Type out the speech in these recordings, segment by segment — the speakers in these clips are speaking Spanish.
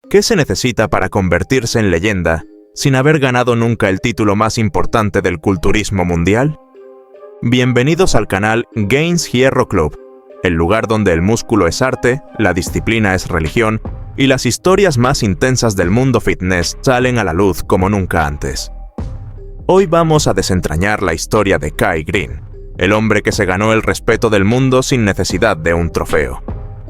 ¿Qué se necesita para convertirse en leyenda sin haber ganado nunca el título más importante del culturismo mundial? Bienvenidos al canal Gains Hierro Club, el lugar donde el músculo es arte, la disciplina es religión y las historias más intensas del mundo fitness salen a la luz como nunca antes. Hoy vamos a desentrañar la historia de Kai Greene, el hombre que se ganó el respeto del mundo sin necesidad de un trofeo.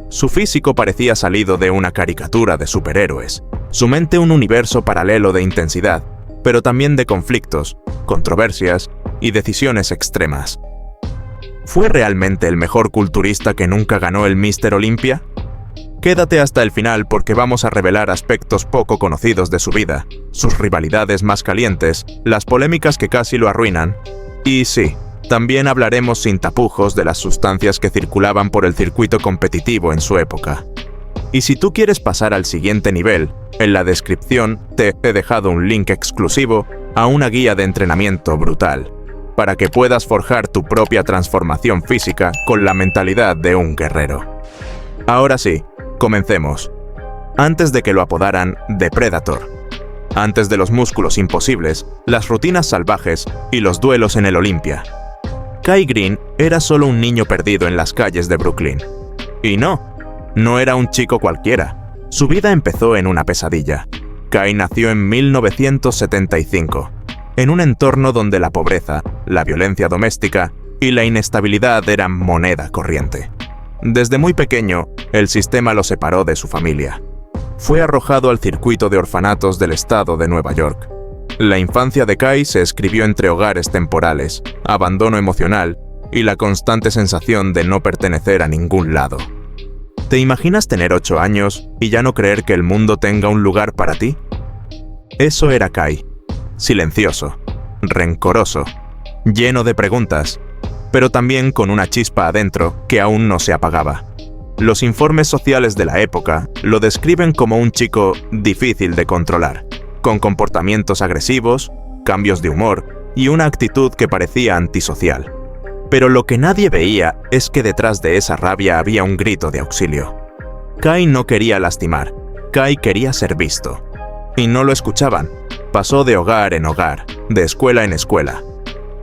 Su físico parecía salido de una caricatura de superhéroes, su mente un universo paralelo de intensidad, pero también de conflictos, controversias y decisiones extremas. ¿Fue realmente el mejor culturista que nunca ganó el Mr. Olympia? Quédate hasta el final porque vamos a revelar aspectos poco conocidos de su vida, sus rivalidades más calientes, las polémicas que casi lo arruinan, y sí, también hablaremos sin tapujos de las sustancias que circulaban por el circuito competitivo en su época. Y si tú quieres pasar al siguiente nivel, en la descripción te he dejado un link exclusivo a una guía de entrenamiento brutal, para que puedas forjar tu propia transformación física con la mentalidad de un guerrero. Ahora sí, comencemos. Antes de que lo apodaran The Predator, antes de los músculos imposibles, las rutinas salvajes y los duelos en el Olympia, Kai Greene era solo un niño perdido en las calles de Brooklyn. Y no era un chico cualquiera. Su vida empezó en una pesadilla. Kai nació en 1975, en un entorno donde la pobreza, la violencia doméstica y la inestabilidad eran moneda corriente. Desde muy pequeño, el sistema lo separó de su familia. Fue arrojado al circuito de orfanatos del estado de Nueva York. La infancia de Kai se escribió entre hogares temporales, abandono emocional y la constante sensación de no pertenecer a ningún lado. ¿Te imaginas tener 8 años y ya no creer que el mundo tenga un lugar para ti? Eso era Kai, silencioso, rencoroso, lleno de preguntas, pero también con una chispa adentro que aún no se apagaba. Los informes sociales de la época lo describen como un chico difícil de controlar, con comportamientos agresivos, cambios de humor y una actitud que parecía antisocial. Pero lo que nadie veía es que detrás de esa rabia había un grito de auxilio. Kai no quería lastimar, Kai quería ser visto. Y no lo escuchaban. Pasó de hogar en hogar, de escuela en escuela.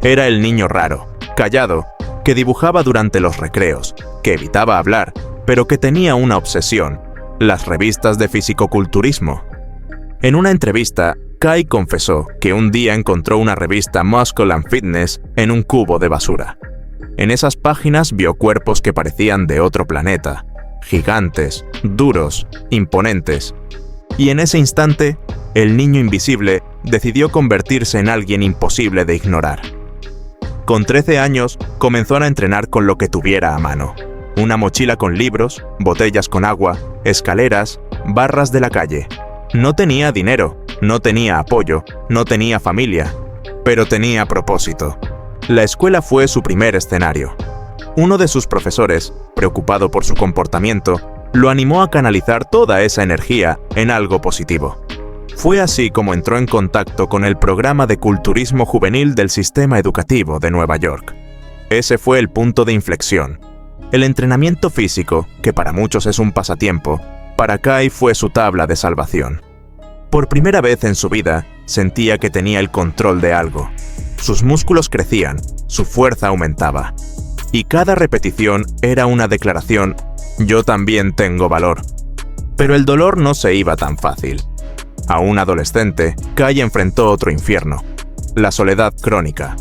Era el niño raro, callado, que dibujaba durante los recreos, que evitaba hablar, pero que tenía una obsesión: las revistas de fisicoculturismo. En una entrevista, Kai confesó que un día encontró una revista Muscle and Fitness en un cubo de basura. En esas páginas vio cuerpos que parecían de otro planeta, gigantes, duros, imponentes. Y en ese instante, el niño invisible decidió convertirse en alguien imposible de ignorar. Con 13 años, comenzó a entrenar con lo que tuviera a mano: una mochila con libros, botellas con agua, escaleras, barras de la calle. No tenía dinero, no tenía apoyo, no tenía familia, pero tenía propósito. La escuela fue su primer escenario. Uno de sus profesores, preocupado por su comportamiento, lo animó a canalizar toda esa energía en algo positivo. Fue así como entró en contacto con el programa de culturismo juvenil del sistema educativo de Nueva York. Ese fue el punto de inflexión. El entrenamiento físico, que para muchos es un pasatiempo, para Kai fue su tabla de salvación. Por primera vez en su vida, sentía que tenía el control de algo. Sus músculos crecían, su fuerza aumentaba. Y cada repetición era una declaración: yo también tengo valor. Pero el dolor no se iba tan fácil. Aún adolescente, Kai enfrentó otro infierno: la soledad crónica.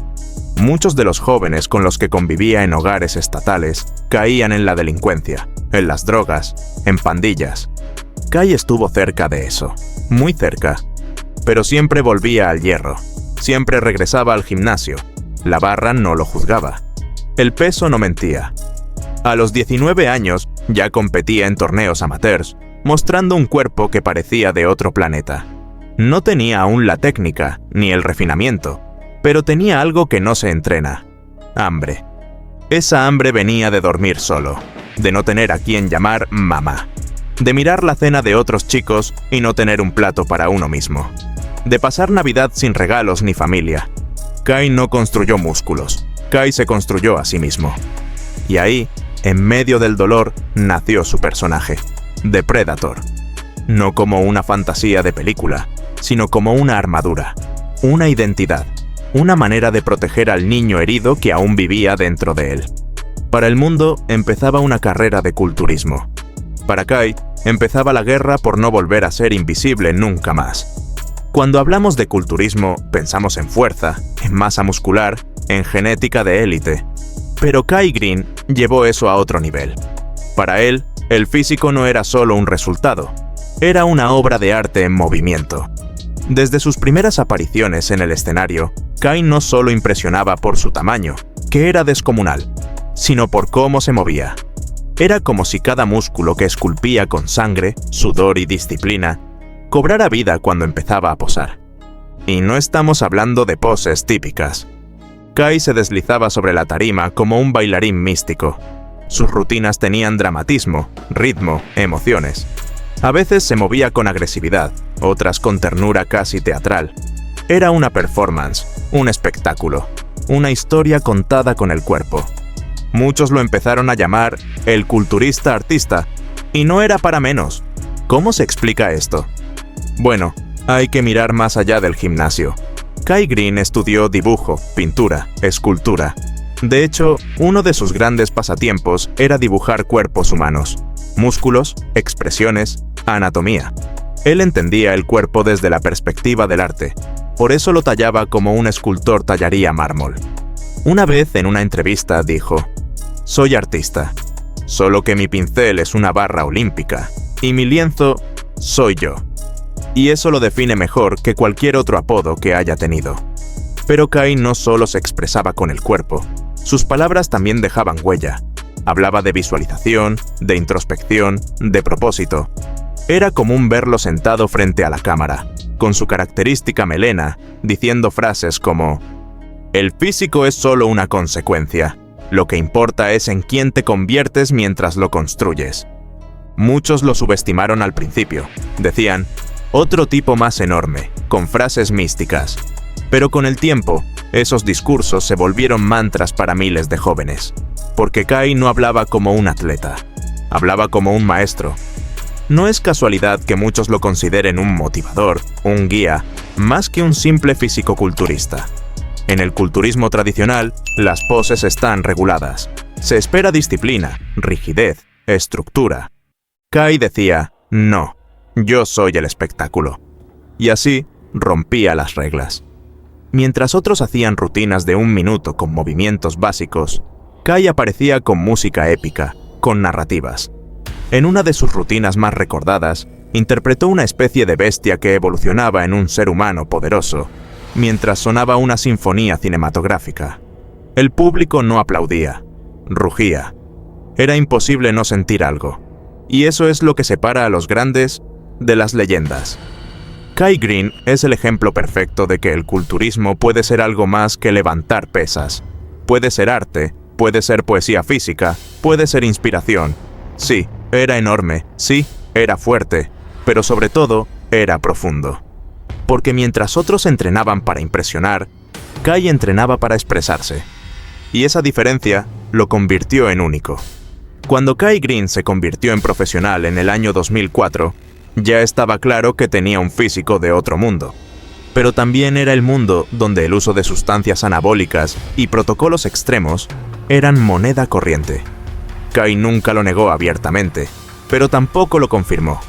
Muchos de los jóvenes con los que convivía en hogares estatales caían en la delincuencia, en las drogas, en pandillas. Kai estuvo cerca de eso, muy cerca, pero siempre volvía al hierro, siempre regresaba al gimnasio. La barra no lo juzgaba. El peso no mentía. A los 19 años ya competía en torneos amateurs, mostrando un cuerpo que parecía de otro planeta. No tenía aún la técnica ni el refinamiento, pero tenía algo que no se entrena: hambre. Esa hambre venía de dormir solo, de no tener a quien llamar mamá, de mirar la cena de otros chicos y no tener un plato para uno mismo, de pasar Navidad sin regalos ni familia. Kai no construyó músculos, Kai se construyó a sí mismo. Y ahí, en medio del dolor, nació su personaje, The Predator. no como una fantasía de película, sino como una armadura, una identidad, una manera de proteger al niño herido que aún vivía dentro de él. Para el mundo empezaba una carrera de culturismo. Para Kai empezaba la guerra por no volver a ser invisible nunca más. Cuando hablamos de culturismo, pensamos en fuerza, en masa muscular, en genética de élite. Pero Kai Greene llevó eso a otro nivel. Para él, el físico no era solo un resultado, era una obra de arte en movimiento. Desde sus primeras apariciones en el escenario, Kai no solo impresionaba por su tamaño, que era descomunal, sino por cómo se movía. Era como si cada músculo que esculpía con sangre, sudor y disciplina cobrara vida cuando empezaba a posar. Y no estamos hablando de poses típicas. Kai se deslizaba sobre la tarima como un bailarín místico. Sus rutinas tenían dramatismo, ritmo, emociones. A veces se movía con agresividad, otras con ternura casi teatral. Era una performance, un espectáculo, una historia contada con el cuerpo. Muchos lo empezaron a llamar el culturista artista, y no era para menos. ¿Cómo se explica esto? Bueno, hay que mirar más allá del gimnasio. Kai Greene estudió dibujo, pintura, escultura. De hecho, uno de sus grandes pasatiempos era dibujar cuerpos humanos, músculos, expresiones, anatomía. Él entendía el cuerpo desde la perspectiva del arte, por eso lo tallaba como un escultor tallaría mármol. Una vez en una entrevista dijo: «Soy artista, solo que mi pincel es una barra olímpica, y mi lienzo soy yo». Y eso lo define mejor que cualquier otro apodo que haya tenido. Pero Kai no solo se expresaba con el cuerpo, sus palabras también dejaban huella. Hablaba de visualización, de introspección, de propósito. Era común verlo sentado frente a la cámara, con su característica melena, diciendo frases como: «El físico es solo una consecuencia. Lo que importa es en quién te conviertes mientras lo construyes». Muchos lo subestimaron al principio. Decían: «Otro tipo más enorme», con frases místicas. Pero con el tiempo, esos discursos se volvieron mantras para miles de jóvenes. Porque Kai no hablaba como un atleta, hablaba como un maestro. No es casualidad que muchos lo consideren un motivador, un guía, más que un simple fisicoculturista. En el culturismo tradicional, las poses están reguladas. Se espera disciplina, rigidez, estructura. Kai decía: «No, yo soy el espectáculo». Y así rompía las reglas. Mientras otros hacían rutinas de 1 minuto con movimientos básicos, Kai aparecía con música épica, con narrativas. En una de sus rutinas más recordadas, interpretó una especie de bestia que evolucionaba en un ser humano poderoso, mientras sonaba una sinfonía cinematográfica. El público no aplaudía, rugía. Era imposible no sentir algo. Y eso es lo que separa a los grandes de las leyendas. Kai Greene es el ejemplo perfecto de que el culturismo puede ser algo más que levantar pesas. Puede ser arte, puede ser poesía física, puede ser inspiración. Sí, era enorme, sí, era fuerte, pero sobre todo, era profundo. Porque mientras otros entrenaban para impresionar, Kai entrenaba para expresarse. Y esa diferencia lo convirtió en único. Cuando Kai Greene se convirtió en profesional en el año 2004, ya estaba claro que tenía un físico de otro mundo. Pero también era el mundo donde el uso de sustancias anabólicas y protocolos extremos eran moneda corriente. Kai nunca lo negó abiertamente, pero tampoco lo confirmó.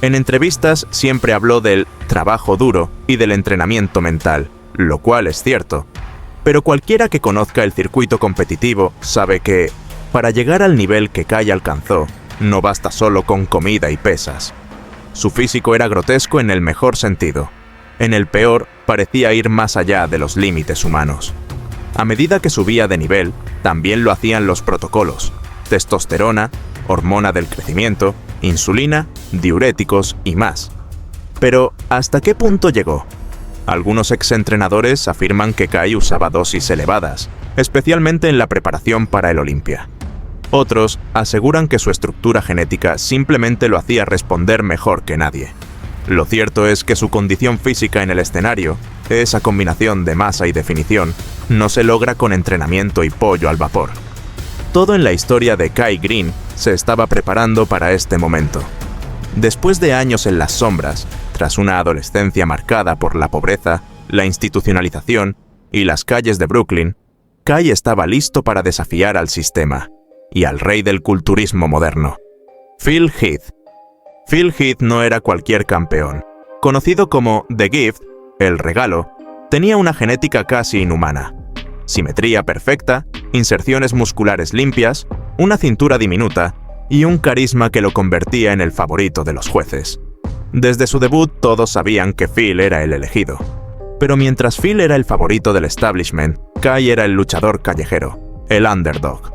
En entrevistas siempre habló del trabajo duro y del entrenamiento mental, lo cual es cierto. Pero cualquiera que conozca el circuito competitivo sabe que, para llegar al nivel que Kai alcanzó, no basta solo con comida y pesas. Su físico era grotesco en el mejor sentido. En el peor, parecía ir más allá de los límites humanos. A medida que subía de nivel, también lo hacían los protocolos: testosterona, hormona del crecimiento, insulina, diuréticos y más. Pero, ¿hasta qué punto llegó? Algunos exentrenadores afirman que Kai usaba dosis elevadas, especialmente en la preparación para el Olympia. Otros aseguran que su estructura genética simplemente lo hacía responder mejor que nadie. Lo cierto es que su condición física en el escenario, esa combinación de masa y definición, no se logra con entrenamiento y pollo al vapor. Todo en la historia de Kai Greene se estaba preparando para este momento. Después de años en las sombras, tras una adolescencia marcada por la pobreza, la institucionalización y las calles de Brooklyn, Kai estaba listo para desafiar al sistema y al rey del culturismo moderno, Phil Heath. Phil Heath no era cualquier campeón. Conocido como The Gift, el regalo, tenía una genética casi inhumana. Simetría perfecta, inserciones musculares limpias, una cintura diminuta y un carisma que lo convertía en el favorito de los jueces. Desde su debut todos sabían que Phil era el elegido. Pero mientras Phil era el favorito del establishment, Kai era el luchador callejero, el underdog.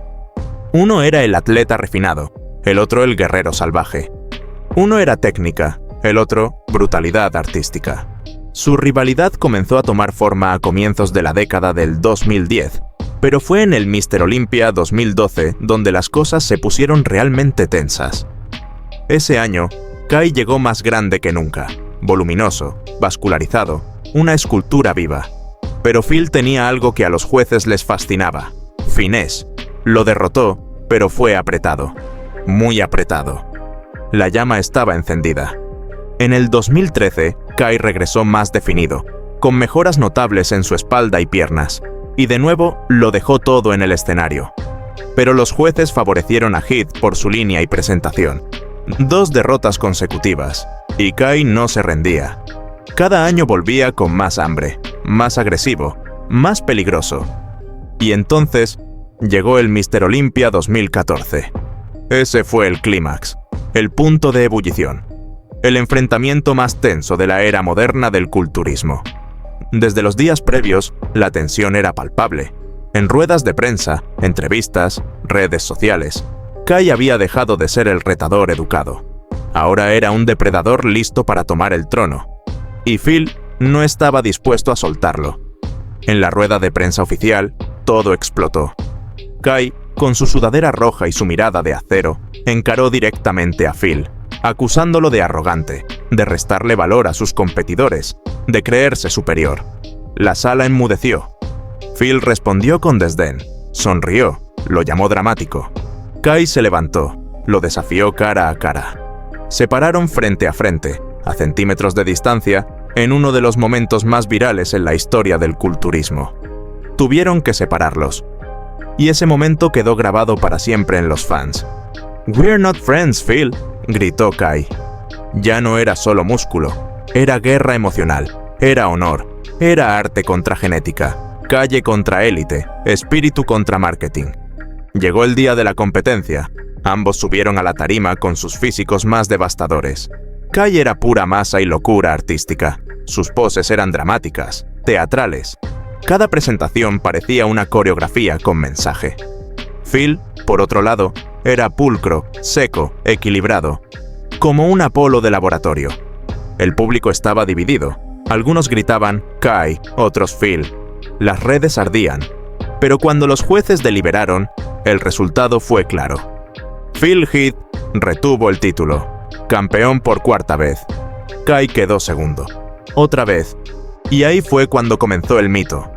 Uno era el atleta refinado, el otro el guerrero salvaje. Uno era técnica, el otro brutalidad artística. Su rivalidad comenzó a tomar forma a comienzos de la década del 2010, pero fue en el Mr. Olympia 2012 donde las cosas se pusieron realmente tensas. Ese año, Kai llegó más grande que nunca, voluminoso, vascularizado, una escultura viva. Pero Phil tenía algo que a los jueces les fascinaba: finesse. Lo derrotó, pero fue apretado, muy apretado. La llama estaba encendida. En el 2013, Kai regresó más definido, con mejoras notables en su espalda y piernas, y de nuevo lo dejó todo en el escenario. Pero los jueces favorecieron a Heath por su línea y presentación. 2 derrotas consecutivas, y Kai no se rendía. Cada año volvía con más hambre, más agresivo, más peligroso. Y entonces llegó el Mr. Olympia 2014. Ese fue el clímax, el punto de ebullición, el enfrentamiento más tenso de la era moderna del culturismo. Desde los días previos, la tensión era palpable. En ruedas de prensa, entrevistas, redes sociales, Kai había dejado de ser el retador educado. Ahora era un depredador listo para tomar el trono. Y Phil no estaba dispuesto a soltarlo. En la rueda de prensa oficial, todo explotó. Kai, con su sudadera roja y su mirada de acero, encaró directamente a Phil, acusándolo de arrogante, de restarle valor a sus competidores, de creerse superior. La sala enmudeció. Phil respondió con desdén, sonrió, lo llamó dramático. Kai se levantó, lo desafió cara a cara. Se pararon frente a frente, a centímetros de distancia, en uno de los momentos más virales en la historia del culturismo. Tuvieron que separarlos. Y ese momento quedó grabado para siempre en los fans. "We're not friends, Phil", gritó Kai. Ya no era solo músculo, era guerra emocional, era honor, era arte contra genética, calle contra élite, espíritu contra marketing. Llegó el día de la competencia. Ambos subieron a la tarima con sus físicos más devastadores. Kai era pura masa y locura artística. Sus poses eran dramáticas, teatrales. Cada presentación parecía una coreografía con mensaje. Phil, por otro lado, era pulcro, seco, equilibrado, como un Apolo de laboratorio. El público estaba dividido. Algunos gritaban Kai, otros Phil. Las redes ardían. Pero cuando los jueces deliberaron, el resultado fue claro. Phil Heath retuvo el título, campeón por 4ª vez. Kai quedó segundo. Otra vez. Y ahí fue cuando comenzó el mito.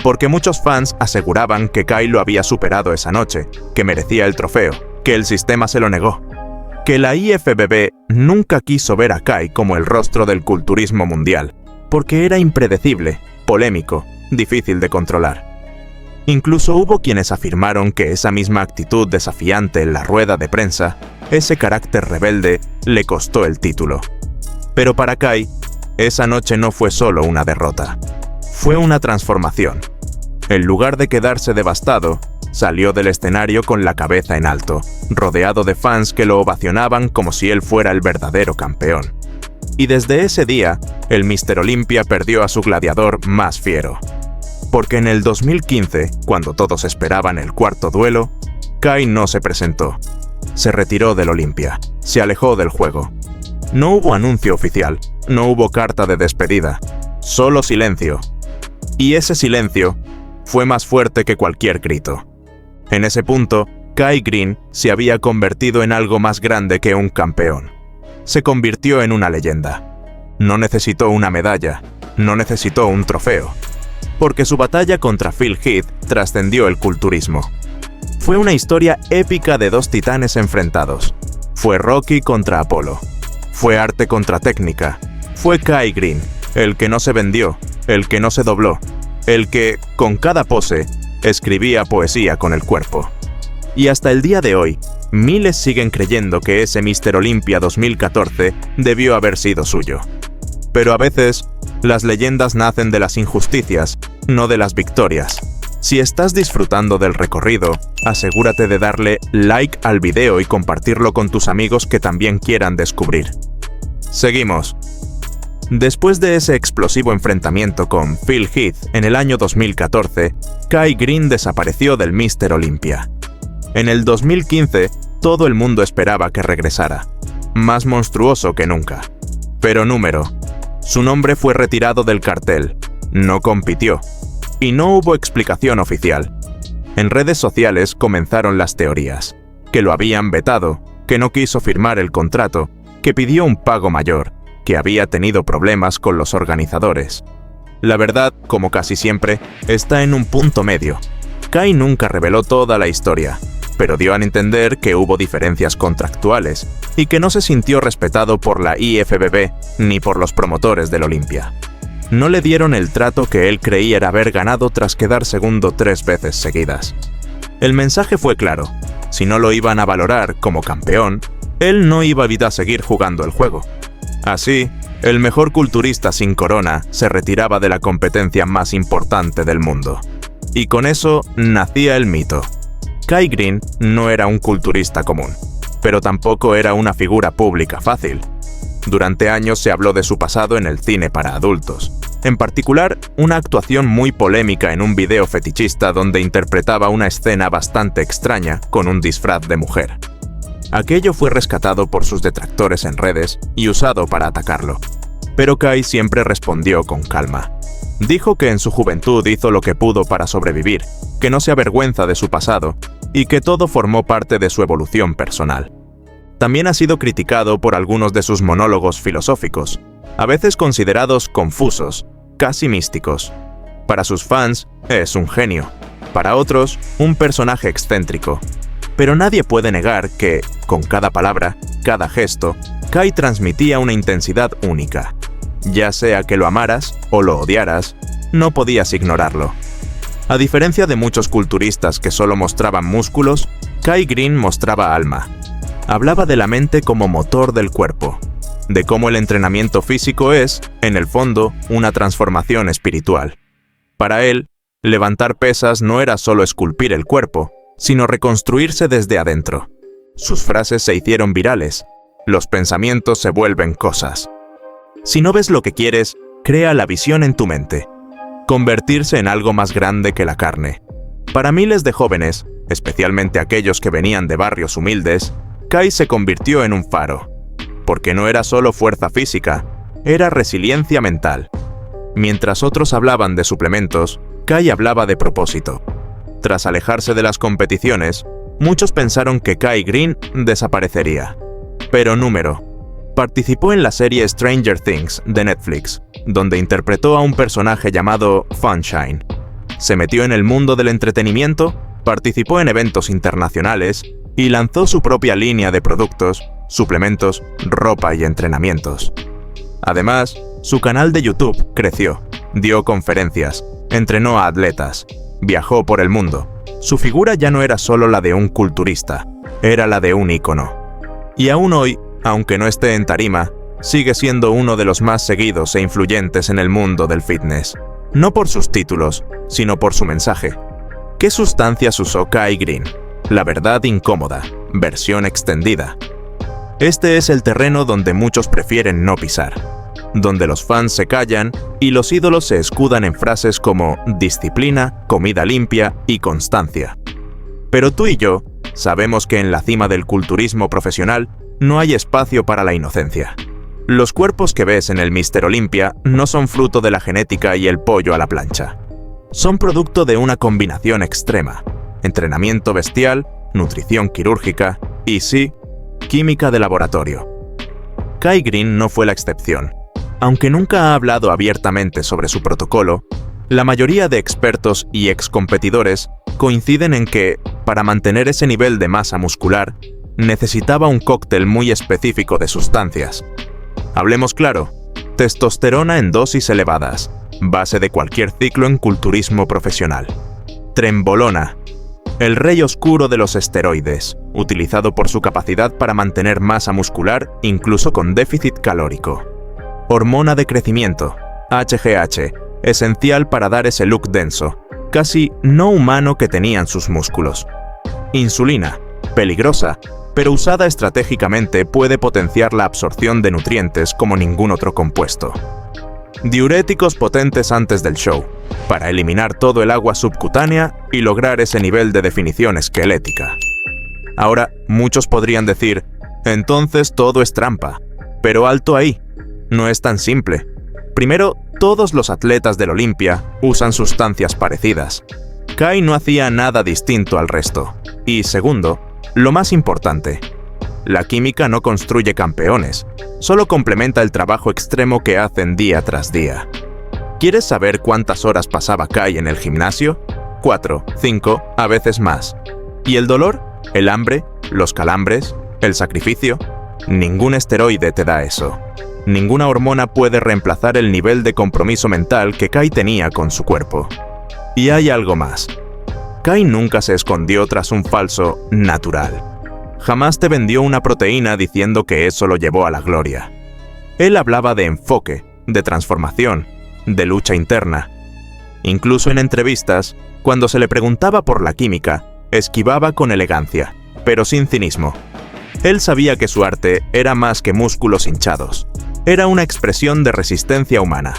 Porque muchos fans aseguraban que Kai lo había superado esa noche, que merecía el trofeo, que el sistema se lo negó. Que la IFBB nunca quiso ver a Kai como el rostro del culturismo mundial, porque era impredecible, polémico, difícil de controlar. Incluso hubo quienes afirmaron que esa misma actitud desafiante en la rueda de prensa, ese carácter rebelde, le costó el título. Pero para Kai, esa noche no fue solo una derrota. Fue una transformación. En lugar de quedarse devastado, salió del escenario con la cabeza en alto, rodeado de fans que lo ovacionaban como si él fuera el verdadero campeón. Y desde ese día, el Mr. Olympia perdió a su gladiador más fiero. Porque en el 2015, cuando todos esperaban el 4º duelo, Kai no se presentó. Se retiró del Olympia, se alejó del juego. No hubo anuncio oficial, no hubo carta de despedida, solo silencio. Y ese silencio fue más fuerte que cualquier grito. En ese punto, Kai Greene se había convertido en algo más grande que un campeón. Se convirtió en una leyenda. No necesitó una medalla, no necesitó un trofeo. Porque su batalla contra Phil Heath trascendió el culturismo. Fue una historia épica de 2 titanes enfrentados. Fue Rocky contra Apolo. Fue arte contra técnica. Fue Kai Greene, el que no se vendió, el que no se dobló, el que, con cada pose, escribía poesía con el cuerpo. Y hasta el día de hoy, miles siguen creyendo que ese Mr. Olympia 2014 debió haber sido suyo. Pero a veces, las leyendas nacen de las injusticias, no de las victorias. Si estás disfrutando del recorrido, asegúrate de darle like al video y compartirlo con tus amigos que también quieran descubrir. Seguimos. Después de ese explosivo enfrentamiento con Phil Heath en el año 2014, Kai Greene desapareció del Mr. Olympia. En el 2015, todo el mundo esperaba que regresara, más monstruoso que nunca. Pero número. Su nombre fue retirado del cartel, no compitió, y no hubo explicación oficial. En redes sociales comenzaron las teorías, que lo habían vetado, que no quiso firmar el contrato, que pidió un pago mayor, que había tenido problemas con los organizadores. La verdad, como casi siempre, está en un punto medio. Kai nunca reveló toda la historia, pero dio a entender que hubo diferencias contractuales y que no se sintió respetado por la IFBB ni por los promotores del Olympia. No le dieron el trato que él creía haber ganado tras quedar segundo 3 veces seguidas. El mensaje fue claro: si no lo iban a valorar como campeón, él no iba a seguir jugando el juego. Así, el mejor culturista sin corona se retiraba de la competencia más importante del mundo. Y con eso nacía el mito. Kai Greene no era un culturista común, pero tampoco era una figura pública fácil. Durante años se habló de su pasado en el cine para adultos. En particular, una actuación muy polémica en un video fetichista donde interpretaba una escena bastante extraña con un disfraz de mujer. Aquello fue rescatado por sus detractores en redes y usado para atacarlo. Pero Kai siempre respondió con calma. Dijo que en su juventud hizo lo que pudo para sobrevivir, que no se avergüenza de su pasado y que todo formó parte de su evolución personal. También ha sido criticado por algunos de sus monólogos filosóficos, a veces considerados confusos, casi místicos. Para sus fans, es un genio. Para otros, un personaje excéntrico. Pero nadie puede negar que, con cada palabra, cada gesto, Kai transmitía una intensidad única. Ya sea que lo amaras o lo odiaras, no podías ignorarlo. A diferencia de muchos culturistas que solo mostraban músculos, Kai Greene mostraba alma. Hablaba de la mente como motor del cuerpo, de cómo el entrenamiento físico es, en el fondo, una transformación espiritual. Para él, levantar pesas no era solo esculpir el cuerpo, sino reconstruirse desde adentro. Sus frases se hicieron virales. Los pensamientos se vuelven cosas. Si no ves lo que quieres, crea la visión en tu mente. Convertirse en algo más grande que la carne. Para miles de jóvenes, especialmente aquellos que venían de barrios humildes, Kai se convirtió en un faro. Porque no era solo fuerza física, era resiliencia mental. Mientras otros hablaban de suplementos, Kai hablaba de propósito. Tras alejarse de las competiciones, muchos pensaron que Kai Greene desaparecería. Pero número. Participó en la serie Stranger Things de Netflix, donde interpretó a un personaje llamado Funshine. Se metió en el mundo del entretenimiento, participó en eventos internacionales y lanzó su propia línea de productos, suplementos, ropa y entrenamientos. Además, su canal de YouTube creció, dio conferencias, entrenó a atletas, viajó por el mundo. Su figura ya no era solo la de un culturista, era la de un ícono. Y aún hoy, aunque no esté en tarima, sigue siendo uno de los más seguidos e influyentes en el mundo del fitness. No por sus títulos, sino por su mensaje. ¿Qué sustancias usó Kai Greene? La verdad incómoda, versión extendida. Este es el terreno donde muchos prefieren no pisar, donde los fans se callan y los ídolos se escudan en frases como disciplina, comida limpia y constancia. Pero tú y yo sabemos que en la cima del culturismo profesional no hay espacio para la inocencia. Los cuerpos que ves en el Mr. Olympia no son fruto de la genética y el pollo a la plancha. Son producto de una combinación extrema: entrenamiento bestial, nutrición quirúrgica y, sí, química de laboratorio. Kai Greene no fue la excepción. Aunque nunca ha hablado abiertamente sobre su protocolo, la mayoría de expertos y excompetidores coinciden en que, para mantener ese nivel de masa muscular, necesitaba un cóctel muy específico de sustancias, Hablemos claro, testosterona en dosis elevadas, base de cualquier ciclo en culturismo profesional. Trembolona, el rey oscuro de los esteroides, utilizado por su capacidad para mantener masa muscular incluso con déficit calórico. Hormona de crecimiento, HGH, esencial para dar ese look denso, casi no humano que tenían sus músculos. Insulina, peligrosa, pero usada estratégicamente puede potenciar la absorción de nutrientes como ningún otro compuesto. Diuréticos potentes antes del show, para eliminar todo el agua subcutánea y lograr ese nivel de definición esquelética. Ahora, muchos podrían decir, entonces todo es trampa, pero alto ahí, no es tan simple. Primero, todos los atletas del Olympia usan sustancias parecidas. Kai no hacía nada distinto al resto. Y segundo, lo más importante, la química no construye campeones, solo complementa el trabajo extremo que hacen día tras día. ¿Quieres saber cuántas horas pasaba Kai en el gimnasio? 4, 5, a veces más. ¿Y el dolor? ¿El hambre? ¿Los calambres? ¿El sacrificio? Ningún esteroide te da eso. Ninguna hormona puede reemplazar el nivel de compromiso mental que Kai tenía con su cuerpo. Y hay algo más. Kai nunca se escondió tras un falso natural. Jamás te vendió una proteína diciendo que eso lo llevó a la gloria. Él hablaba de enfoque, de transformación, de lucha interna. Incluso en entrevistas, cuando se le preguntaba por la química, esquivaba con elegancia, pero sin cinismo. Él sabía que su arte era más que músculos hinchados. Era una expresión de resistencia humana.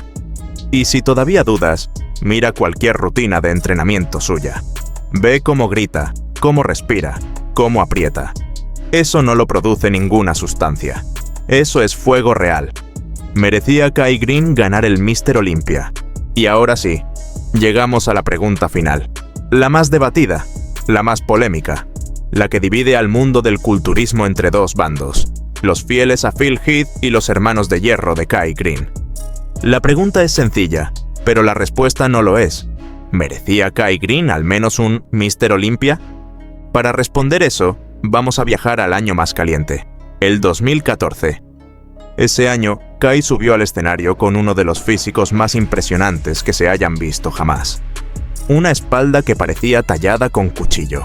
Y si todavía dudas, mira cualquier rutina de entrenamiento suya. Ve cómo grita, cómo respira, cómo aprieta. Eso no lo produce ninguna sustancia. Eso es fuego real. Merecía Kai Greene ganar el Mr. Olympia. Y ahora sí, llegamos a la pregunta final. La más debatida, la más polémica, la que divide al mundo del culturismo entre dos bandos, los fieles a Phil Heath y los hermanos de hierro de Kai Greene. La pregunta es sencilla, pero la respuesta no lo es. ¿Merecía Kai Greene al menos un Mr. Olympia? Para responder eso, vamos a viajar al año más caliente, el 2014. Ese año, Kai subió al escenario con uno de los físicos más impresionantes que se hayan visto jamás. Una espalda que parecía tallada con cuchillo.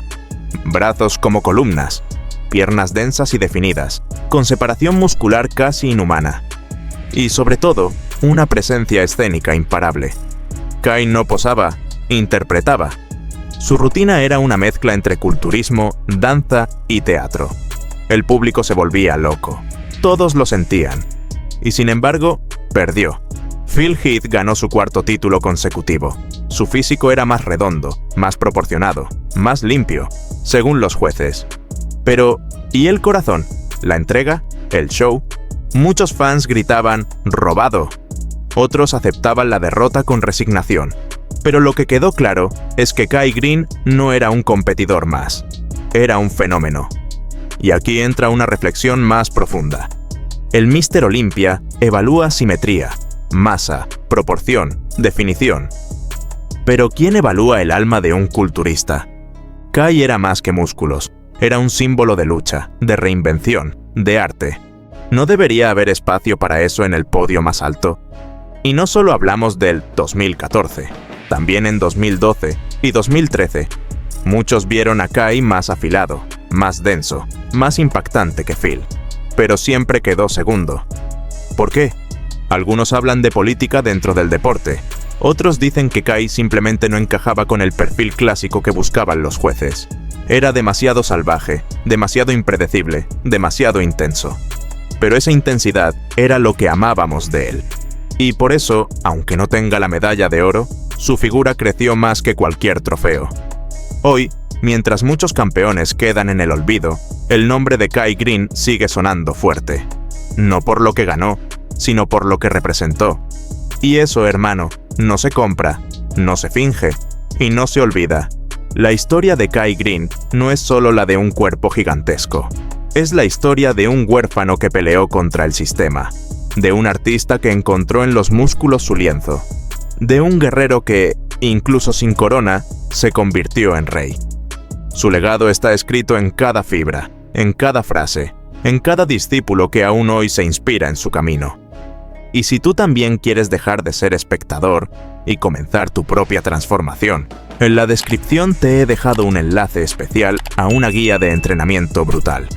Brazos como columnas, piernas densas y definidas, con separación muscular casi inhumana. Y sobre todo, una presencia escénica imparable. Kai no posaba, interpretaba. Su rutina era una mezcla entre culturismo, danza y teatro. El público se volvía loco. Todos lo sentían. Y sin embargo, perdió. Phil Heath ganó su cuarto título consecutivo. Su físico era más redondo, más proporcionado, más limpio, según los jueces. Pero, ¿y el corazón? ¿La entrega? ¿El show? Muchos fans gritaban «¡robado!». Otros aceptaban la derrota con resignación. Pero lo que quedó claro es que Kai Greene no era un competidor más. Era un fenómeno. Y aquí entra una reflexión más profunda. El Mr. Olympia evalúa simetría, masa, proporción, definición. Pero ¿quién evalúa el alma de un culturista? Kai era más que músculos. Era un símbolo de lucha, de reinvención, de arte. ¿No debería haber espacio para eso en el podio más alto? Y no solo hablamos del 2014, también en 2012 y 2013. Muchos vieron a Kai más afilado, más denso, más impactante que Phil, pero siempre quedó segundo. ¿Por qué? Algunos hablan de política dentro del deporte. Otros dicen que Kai simplemente no encajaba con el perfil clásico que buscaban los jueces. Era demasiado salvaje, demasiado impredecible, demasiado intenso. Pero esa intensidad era lo que amábamos de él. Y por eso, aunque no tenga la medalla de oro, su figura creció más que cualquier trofeo. Hoy, mientras muchos campeones quedan en el olvido, el nombre de Kai Greene sigue sonando fuerte. No por lo que ganó, sino por lo que representó. Y eso, hermano, no se compra, no se finge y no se olvida. La historia de Kai Greene no es solo la de un cuerpo gigantesco. Es la historia de un huérfano que peleó contra el sistema, de un artista que encontró en los músculos su lienzo, de un guerrero que, incluso sin corona, se convirtió en rey. Su legado está escrito en cada fibra, en cada frase, en cada discípulo que aún hoy se inspira en su camino. Y si tú también quieres dejar de ser espectador y comenzar tu propia transformación, en la descripción te he dejado un enlace especial a una guía de entrenamiento brutal,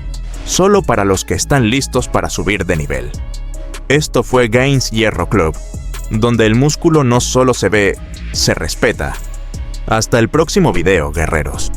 solo para los que están listos para subir de nivel. Esto fue Gains Hierro Club, donde el músculo no solo se ve, se respeta. Hasta el próximo video, guerreros.